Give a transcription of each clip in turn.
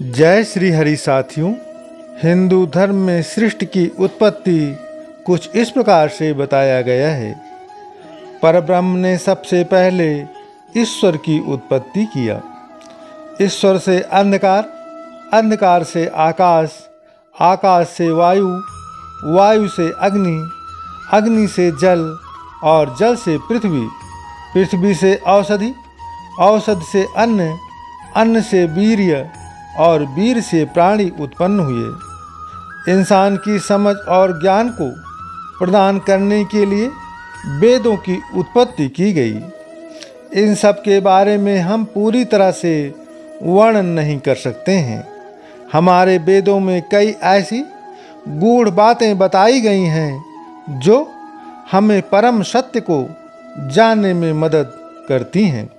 जय श्री हरि साथियों। हिंदू धर्म में सृष्टि की उत्पत्ति कुछ इस प्रकार से बताया गया है। परब्रह्म ने सबसे पहले ईश्वर की उत्पत्ति किया। ईश्वर से अंधकार, अंधकार से आकाश, आकाश से वायु, वायु से अग्नि, अग्नि से जल और जल से पृथ्वी, पृथ्वी से औषधि, औषध से अन्न, अन्न से वीर्य और वीर से प्राणी उत्पन्न हुए। इंसान की समझ और ज्ञान को प्रदान करने के लिए वेदों की उत्पत्ति की गई। इन सब के बारे में हम पूरी तरह से वर्णन नहीं कर सकते हैं। हमारे वेदों में कई ऐसी गूढ़ बातें बताई गई हैं जो हमें परम सत्य को जानने में मदद करती हैं।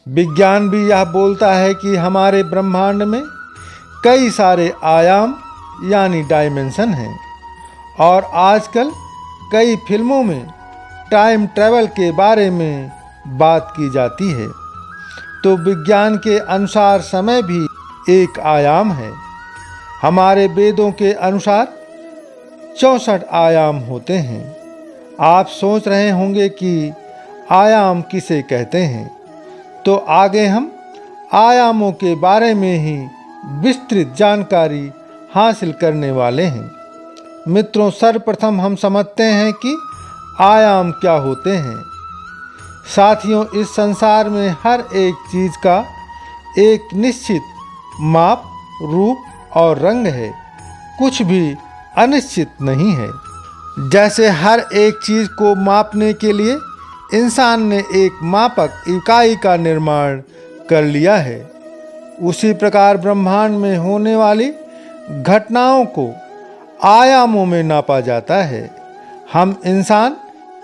विज्ञान भी यह बोलता है कि हमारे ब्रह्मांड में कई सारे आयाम यानी डायमेंशन हैं और आजकल कई फिल्मों में टाइम ट्रैवल के बारे में बात की जाती है। तो विज्ञान के अनुसार समय भी एक आयाम है। हमारे वेदों के अनुसार 64 आयाम होते हैं। आप सोच रहे होंगे कि आयाम किसे कहते हैं, तो आगे हम आयामों के बारे में ही विस्तृत जानकारी हासिल करने वाले हैं। मित्रों, सर्वप्रथम हम समझते हैं कि आयाम क्या होते हैं। साथियों, इस संसार में हर एक चीज़ का एक निश्चित माप, रूप और रंग है। कुछ भी अनिश्चित नहीं है। जैसे हर एक चीज़ को मापने के लिए इंसान ने एक मापक इकाई का निर्माण कर लिया है, उसी प्रकार ब्रह्मांड में होने वाली घटनाओं को आयामों में नापा जाता है। हम इंसान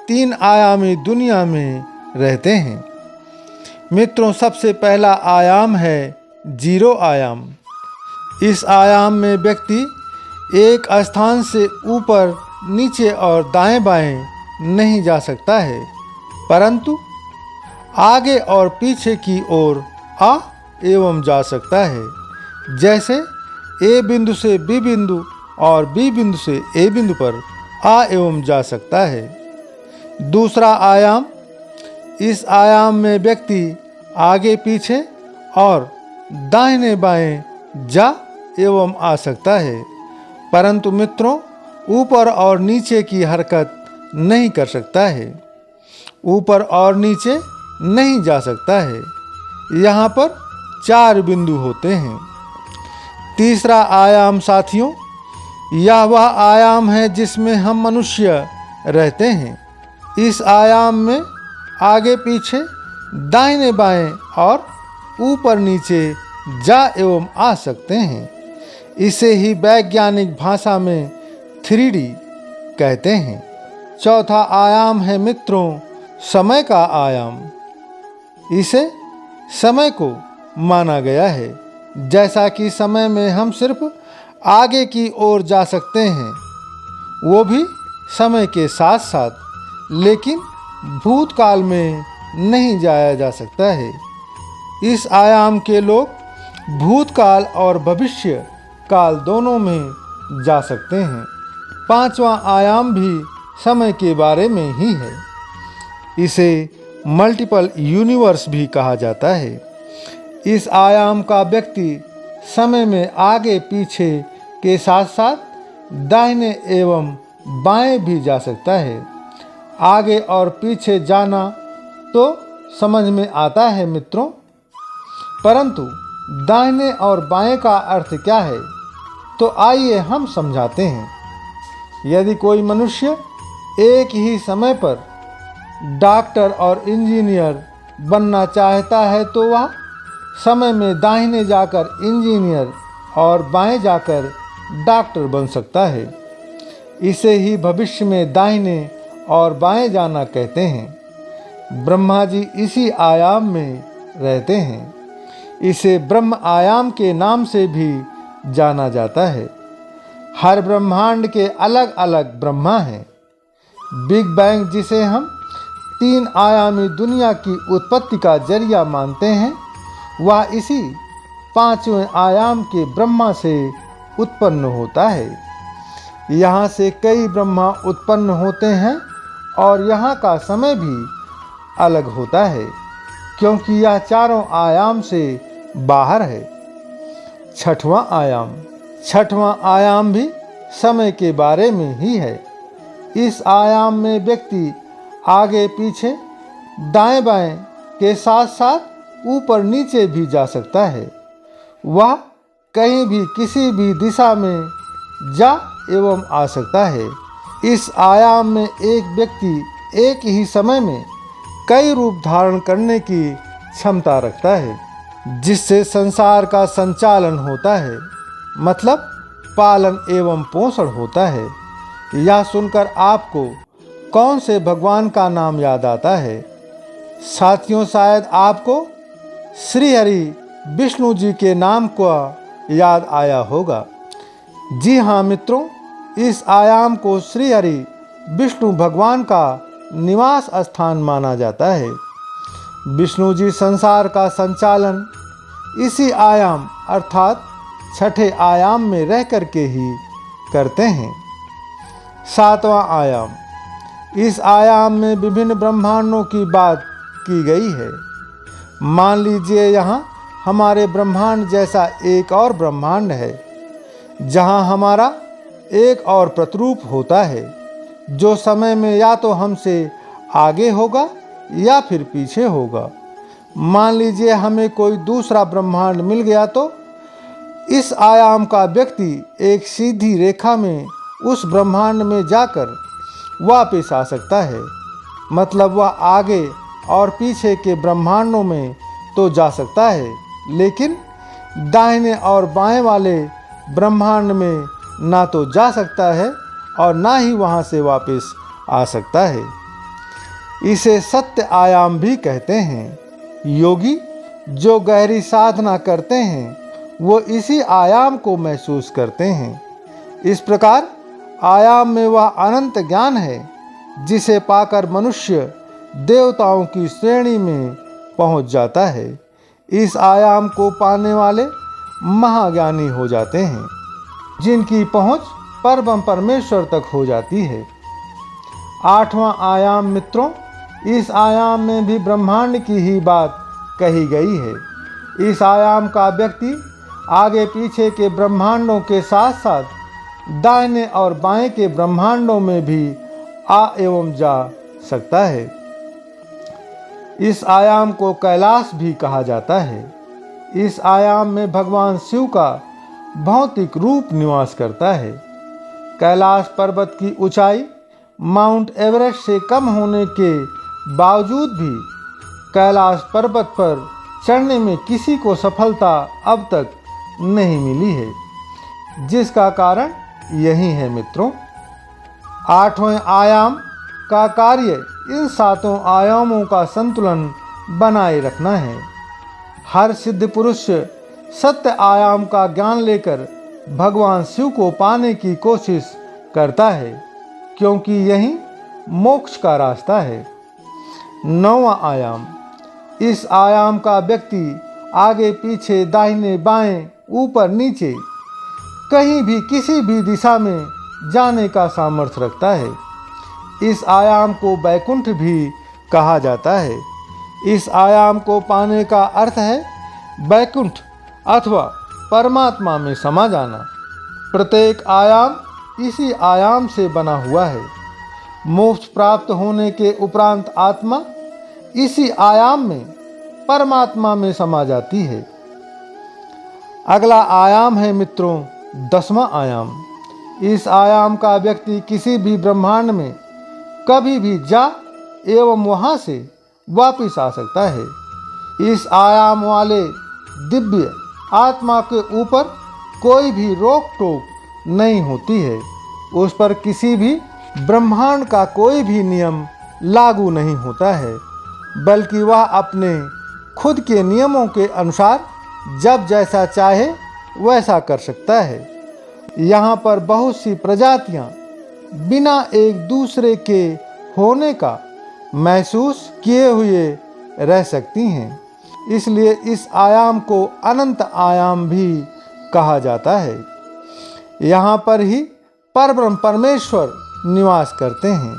3 आयामी दुनिया में रहते हैं। मित्रों, सबसे पहला आयाम है 0 आयाम। इस आयाम में व्यक्ति एक स्थान से ऊपर, नीचे और दाएं बाएं नहीं जा सकता है, परंतु आगे और पीछे की ओर आ एवं जा सकता है। जैसे ए बिंदु से बी बिंदु और बी बिंदु से ए बिंदु पर आ एवं जा सकता है। दूसरा आयाम, इस आयाम में व्यक्ति आगे पीछे और दाहिने बाएं जा एवं आ सकता है, परंतु मित्रों ऊपर और नीचे की हरकत नहीं कर सकता है। ऊपर और नीचे नहीं जा सकता है। यहाँ पर 4 बिंदु होते हैं। तीसरा आयाम साथियों, यह वह आयाम है जिसमें हम मनुष्य रहते हैं। इस आयाम में आगे पीछे, दाहिने बाएं और ऊपर नीचे जा एवं आ सकते हैं। इसे ही वैज्ञानिक भाषा में 3D कहते हैं। चौथा आयाम है मित्रों समय का आयाम। इसे समय को माना गया है। जैसा कि समय में हम सिर्फ आगे की ओर जा सकते हैं, वो भी समय के साथ साथ, लेकिन भूतकाल में नहीं जाया जा सकता है। इस आयाम के लोग भूतकाल और भविष्य काल दोनों में जा सकते हैं। पांचवा आयाम भी समय के बारे में ही है। इसे मल्टीपल यूनिवर्स भी कहा जाता है। इस आयाम का व्यक्ति समय में आगे पीछे के साथ साथ दाहिने एवं बाएं भी जा सकता है। आगे और पीछे जाना तो समझ में आता है मित्रों, परंतु दाहिने और बाएं का अर्थ क्या है, तो आइए हम समझाते हैं। यदि कोई मनुष्य एक ही समय पर डॉक्टर और इंजीनियर बनना चाहता है, तो वह समय में दाहिने जाकर इंजीनियर और बाएं जाकर डॉक्टर बन सकता है। इसे ही भविष्य में दाहिने और बाएं जाना कहते हैं। ब्रह्मा जी इसी आयाम में रहते हैं। इसे ब्रह्म आयाम के नाम से भी जाना जाता है। हर ब्रह्मांड के अलग अलग ब्रह्मा हैं। बिग बैंग, जिसे हम 3 आयामी दुनिया की उत्पत्ति का जरिया मानते हैं, वह इसी पांचवें आयाम के ब्रह्मा से उत्पन्न होता है। यहाँ से कई ब्रह्मा उत्पन्न होते हैं और यहाँ का समय भी अलग होता है, क्योंकि यह चारों आयाम से बाहर है। छठवां आयाम। छठवां आयाम भी समय के बारे में ही है। इस आयाम में व्यक्ति आगे पीछे दाएं बाएं के साथ साथ ऊपर नीचे भी जा सकता है। वह कहीं भी किसी भी दिशा में जा एवं आ सकता है। इस आयाम में एक व्यक्ति एक ही समय में कई रूप धारण करने की क्षमता रखता है, जिससे संसार का संचालन होता है, मतलब पालन एवं पोषण होता है। यह सुनकर आपको कौन से भगवान का नाम याद आता है? साथियों, शायद आपको श्री हरि विष्णु जी के नाम को याद आया होगा। जी हाँ मित्रों, इस आयाम को श्री हरि विष्णु भगवान का निवास स्थान माना जाता है। विष्णु जी संसार का संचालन इसी आयाम अर्थात छठे आयाम में रह करके ही करते हैं। सातवां आयाम। इस आयाम में विभिन्न ब्रह्मांडों की बात की गई है। मान लीजिए यहाँ हमारे ब्रह्मांड जैसा एक और ब्रह्मांड है, जहाँ हमारा एक और प्रतिरूप होता है, जो समय में या तो हमसे आगे होगा या फिर पीछे होगा। मान लीजिए हमें कोई दूसरा ब्रह्मांड मिल गया, तो इस आयाम का व्यक्ति एक सीधी रेखा में उस ब्रह्मांड में जाकर वापस आ सकता है। मतलब वह आगे और पीछे के ब्रह्मांडों में तो जा सकता है, लेकिन दाहिने और बाएं वाले ब्रह्मांड में ना तो जा सकता है और ना ही वहाँ से वापस आ सकता है। इसे सत्य आयाम भी कहते हैं। योगी जो गहरी साधना करते हैं वो इसी आयाम को महसूस करते हैं। इस प्रकार आयाम में वह अनंत ज्ञान है जिसे पाकर मनुष्य देवताओं की श्रेणी में पहुंच जाता है। इस आयाम को पाने वाले महाज्ञानी हो जाते हैं, जिनकी पहुंच परम परमेश्वर तक हो जाती है। आठवां आयाम मित्रों, इस आयाम में भी ब्रह्मांड की ही बात कही गई है। इस आयाम का व्यक्ति आगे पीछे के ब्रह्मांडों के साथ साथ दाहिने और बाएं के ब्रह्मांडों में भी आ एवं जा सकता है। इस आयाम को कैलाश भी कहा जाता है। इस आयाम में भगवान शिव का भौतिक रूप निवास करता है। कैलाश पर्वत की ऊंचाई माउंट एवरेस्ट से कम होने के बावजूद भी कैलाश पर्वत पर चढ़ने में किसी को सफलता अब तक नहीं मिली है, जिसका कारण यही है मित्रों। आठवें आयाम का कार्य इन सातों आयामों का संतुलन बनाए रखना है। हर सिद्ध पुरुष सत्य आयाम का ज्ञान लेकर भगवान शिव को पाने की कोशिश करता है, क्योंकि यही मोक्ष का रास्ता है। नौवां आयाम। इस आयाम का व्यक्ति आगे पीछे दाहिने बाएं ऊपर नीचे कहीं भी किसी भी दिशा में जाने का सामर्थ्य रखता है। इस आयाम को वैकुंठ भी कहा जाता है। इस आयाम को पाने का अर्थ है वैकुंठ अथवा परमात्मा में समा जाना। प्रत्येक आयाम इसी आयाम से बना हुआ है। मोक्ष प्राप्त होने के उपरांत आत्मा इसी आयाम में परमात्मा में समा जाती है। अगला आयाम है मित्रों 10वां आयाम। इस आयाम का व्यक्ति किसी भी ब्रह्मांड में कभी भी जा एवं वहाँ से वापिस आ सकता है। इस आयाम वाले दिव्य आत्मा के ऊपर कोई भी रोक टोक नहीं होती है। उस पर किसी भी ब्रह्मांड का कोई भी नियम लागू नहीं होता है, बल्कि वह अपने खुद के नियमों के अनुसार जब जैसा चाहे वैसा कर सकता है। यहाँ पर बहुत सी प्रजातियाँ बिना एक दूसरे के होने का महसूस किए हुए रह सकती हैं। इसलिए इस आयाम को अनंत आयाम भी कहा जाता है। यहाँ पर ही परब्रह्म परमेश्वर निवास करते हैं।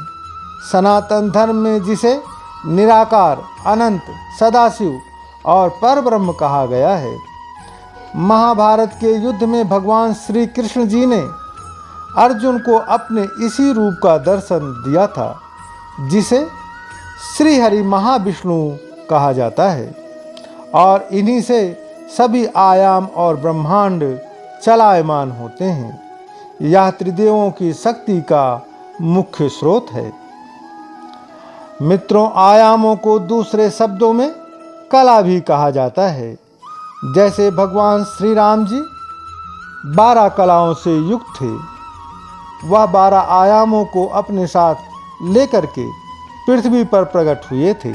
सनातन धर्म में जिसे निराकार, अनंत, सदाशिव और परब्रह्म कहा गया है। महाभारत के युद्ध में भगवान श्री कृष्ण जी ने अर्जुन को अपने इसी रूप का दर्शन दिया था, जिसे श्री हरि महाविष्णु कहा जाता है। और इन्हीं से सभी आयाम और ब्रह्मांड चलायमान होते हैं। यह त्रिदेवों की शक्ति का मुख्य स्रोत है। मित्रों, आयामों को दूसरे शब्दों में कला भी कहा जाता है। जैसे भगवान श्री राम जी 12 कलाओं से युक्त थे। वह 12 आयामों को अपने साथ लेकर के पृथ्वी पर प्रकट हुए थे।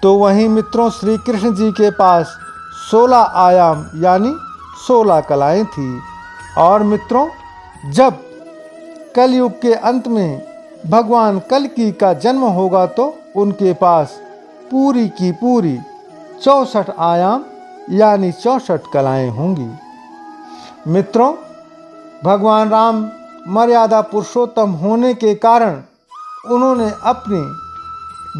तो वहीं मित्रों, श्री कृष्ण जी के पास 16 आयाम यानी 16 कलाएं थी। और मित्रों, जब कलयुग के अंत में भगवान कल्कि का जन्म होगा तो उनके पास पूरी की पूरी 64 आयाम यानी 64 कलाएं होंगी। मित्रों, भगवान राम मर्यादा पुरुषोत्तम होने के कारण उन्होंने अपनी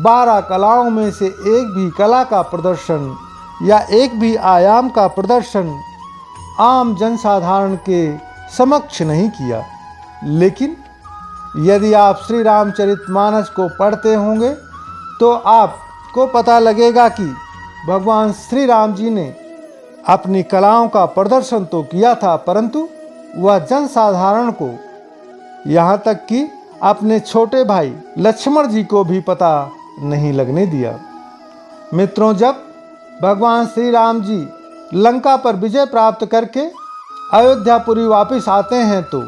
12 कलाओं में से एक भी कला का प्रदर्शन या एक भी आयाम का प्रदर्शन आम जनसाधारण के समक्ष नहीं किया। लेकिन यदि आप श्री रामचरितमानस को पढ़ते होंगे तो आपको पता लगेगा कि भगवान श्री राम जी ने अपनी कलाओं का प्रदर्शन तो किया था, परंतु वह जनसाधारण को, यहाँ तक कि अपने छोटे भाई लक्ष्मण जी को भी पता नहीं लगने दिया। मित्रों, जब भगवान श्री राम जी लंका पर विजय प्राप्त करके अयोध्यापुरी वापस आते हैं तो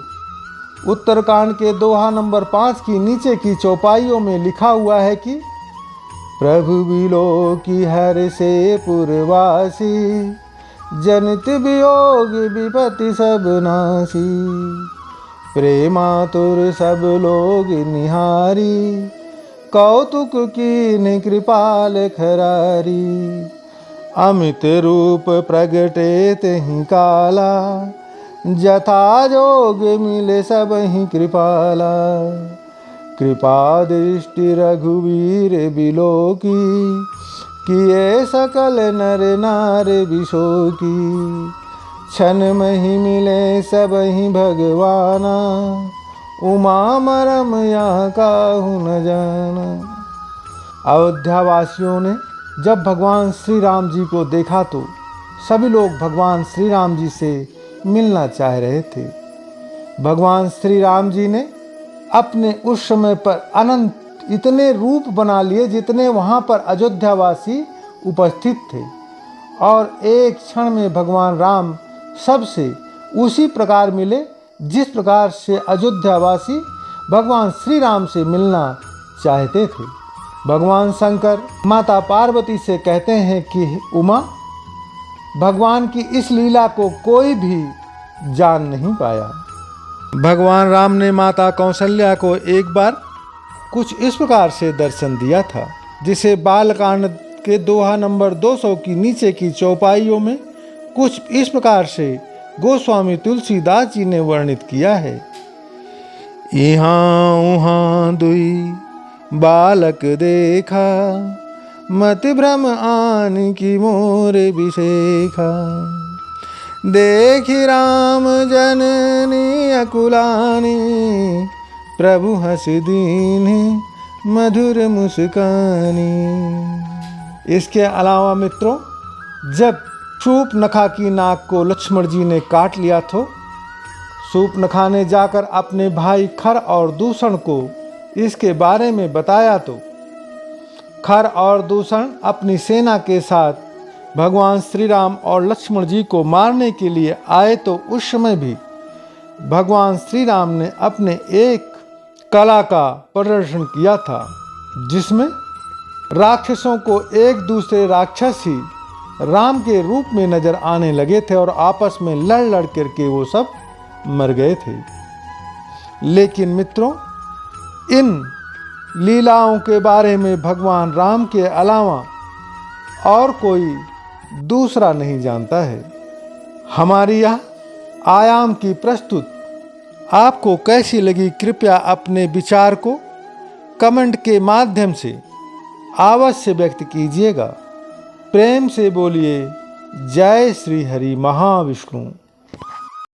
उत्तरकांड के दोहा नंबर 5 की नीचे की चौपाइयों में लिखा हुआ है कि प्रभु बिलो की हर से पुरवासी, जनित वियोग विपत्ति सब नासी, प्रेमातुर सब लोग निहारी, कौतुक की कृपाल खरारी, अमित रूप प्रगटे तेहि काला, जथा जोग मिले सब ही कृपाला, कृपा दृष्टि रघुवीर बिलो की, किए सकल नर नार बिशोकी, क्षण मही मिले सब ही भगवाना, उमा मरम यहाँ काहू न जाना। अयोध्यावासियों ने जब भगवान श्री राम जी को देखा तो सभी लोग भगवान श्री राम जी से मिलना चाह रहे थे। भगवान श्री राम जी ने अपने उस समय पर अनंत इतने रूप बना लिए जितने वहाँ पर अयोध्यावासी उपस्थित थे, और एक क्षण में भगवान राम सबसे उसी प्रकार मिले जिस प्रकार से अयोध्यावासी भगवान श्री राम से मिलना चाहते थे। भगवान शंकर माता पार्वती से कहते हैं कि उमा, भगवान की इस लीला को कोई भी जान नहीं पाया। भगवान राम ने माता कौशल्या को एक बार कुछ इस प्रकार से दर्शन दिया था, जिसे बालकांड के दोहा नंबर 200 की नीचे की चौपाइयों में कुछ इस प्रकार से गोस्वामी तुलसीदास जी ने वर्णित किया है। यहाँ उहाँ दुई बालक देखा, मत भ्रम आन की मोर बिसेखा, देखी राम जननी अकुलानी, प्रभु हंस दीन्हि मधुर मुस्कानी। इसके अलावा मित्रों, जब शूर्पणखा की नाक को लक्ष्मण जी ने काट लिया तो शूर्पणखा ने जाकर अपने भाई खर और दूषण को इसके बारे में बताया तो खर और दूषण अपनी सेना के साथ भगवान श्री राम और लक्ष्मण जी को मारने के लिए आए तो उस समय भी भगवान श्री राम ने अपने एक कला का प्रदर्शन किया था, जिसमें राक्षसों को एक दूसरे राक्षस ही राम के रूप में नजर आने लगे थे और आपस में लड़ लड़ करके वो सब मर गए थे। लेकिन मित्रों, इन लीलाओं के बारे में भगवान राम के अलावा और कोई दूसरा नहीं जानता है। हमारी यह आयाम की प्रस्तुत आपको कैसी लगी, कृपया अपने विचार को कमेंट के माध्यम से अवश्य व्यक्त कीजिएगा। प्रेम से बोलिए जय श्री हरि महाविष्णु।